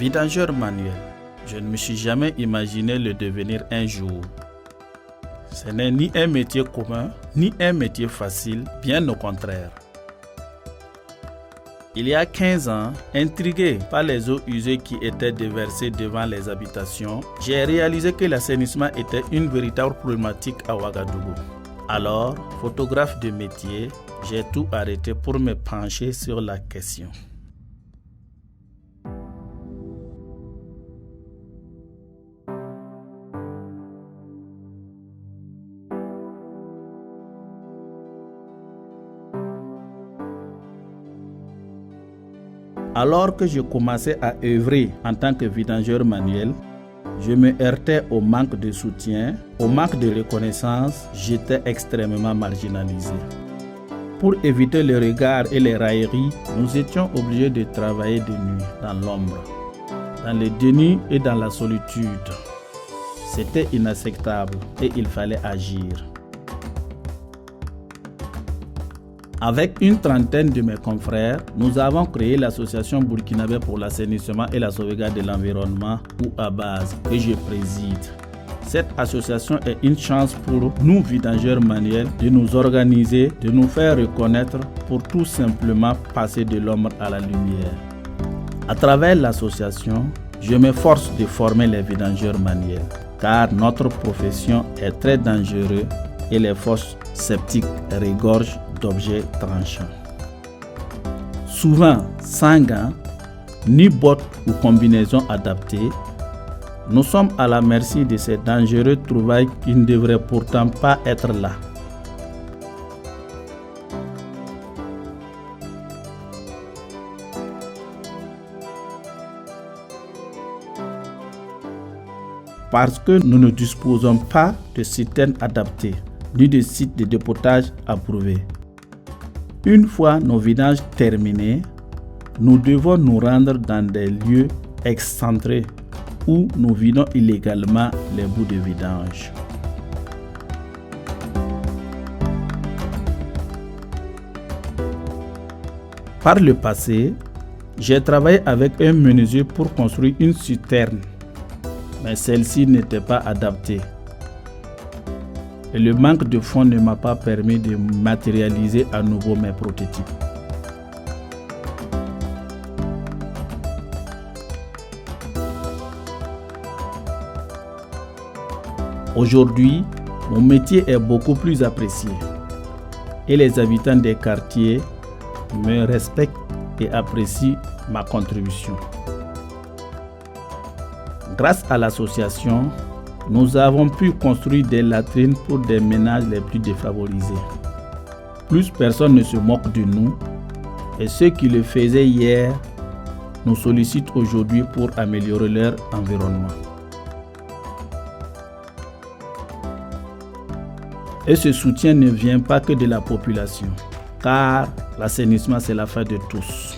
Vidangeur manuel, je ne me suis jamais imaginé le devenir un jour. Ce n'est ni un métier commun, ni un métier facile, bien au contraire. Il y a 15 ans, intrigué par les eaux usées qui étaient déversées devant les habitations, j'ai réalisé que l'assainissement était une véritable problématique à Ouagadougou. Alors, photographe de métier, j'ai tout arrêté pour me pencher sur la question. Alors que je commençais à œuvrer en tant que vidangeur manuel, je me heurtais au manque de soutien, au manque de reconnaissance, j'étais extrêmement marginalisé. Pour éviter le regard et les railleries, nous étions obligés de travailler de nuit, dans l'ombre, dans le déni et dans la solitude. C'était inacceptable et il fallait agir. Avec une trentaine de mes confrères, nous avons créé l'association burkinabé pour l'assainissement et la sauvegarde de l'environnement, ou ABAZ, que je préside. Cette association est une chance pour nous vidangeurs manuels de nous organiser, de nous faire reconnaître pour tout simplement passer de l'ombre à la lumière. À travers l'association, je m'efforce de former les vidangeurs manuels, car notre profession est très dangereuse et les fosses septiques regorgent d'objets tranchants. Souvent sans gants, ni bottes ou combinaisons adaptées, nous sommes à la merci de ces dangereuses trouvailles qui ne devraient pourtant pas être là. Parce que nous ne disposons pas de citernes adaptées, ni de sites de dépotage approuvés. Une fois nos vidanges terminés, nous devons nous rendre dans des lieux excentrés où nous vidons illégalement les bouts de vidange. Par le passé, j'ai travaillé avec un menuisier pour construire une citerne, mais celle-ci n'était pas adaptée. Et le manque de fonds ne m'a pas permis de matérialiser à nouveau mes prototypes. Aujourd'hui, mon métier est beaucoup plus apprécié et les habitants des quartiers me respectent et apprécient ma contribution. Grâce à l'association, nous avons pu construire des latrines pour des ménages les plus défavorisés. Plus personne ne se moque de nous et ceux qui le faisaient hier nous sollicitent aujourd'hui pour améliorer leur environnement. Et ce soutien ne vient pas que de la population, car l'assainissement c'est l'affaire de tous.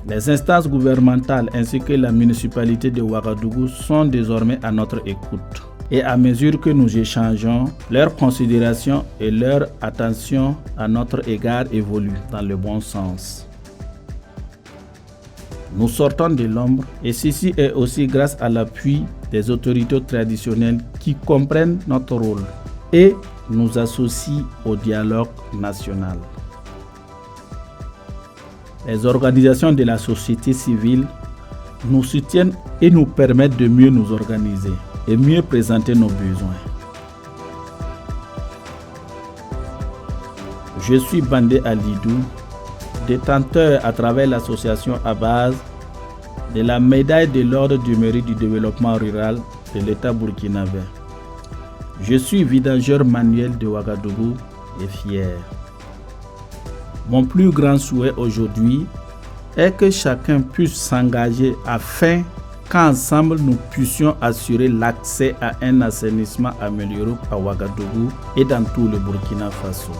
Les instances gouvernementales ainsi que la municipalité de Ouagadougou sont désormais à notre écoute. Et à mesure que nous échangeons, leur considération et leur attention à notre égard évoluent dans le bon sens. Nous sortons de l'ombre et ceci est aussi grâce à l'appui des autorités traditionnelles qui comprennent notre rôle et nous associent au dialogue national. Les organisations de la société civile nous soutiennent et nous permettent de mieux nous organiser et mieux présenter nos besoins. Je suis Bandé Alidou, détenteur à travers l'association ABAZ de la médaille de l'ordre du mérite du développement rural de l'État burkinabé. Je suis vidangeur manuel de Ouagadougou et fier. Mon plus grand souhait aujourd'hui est que chacun puisse s'engager afin qu'ensemble nous puissions assurer l'accès à un assainissement amélioré à Ouagadougou et dans tout le Burkina Faso.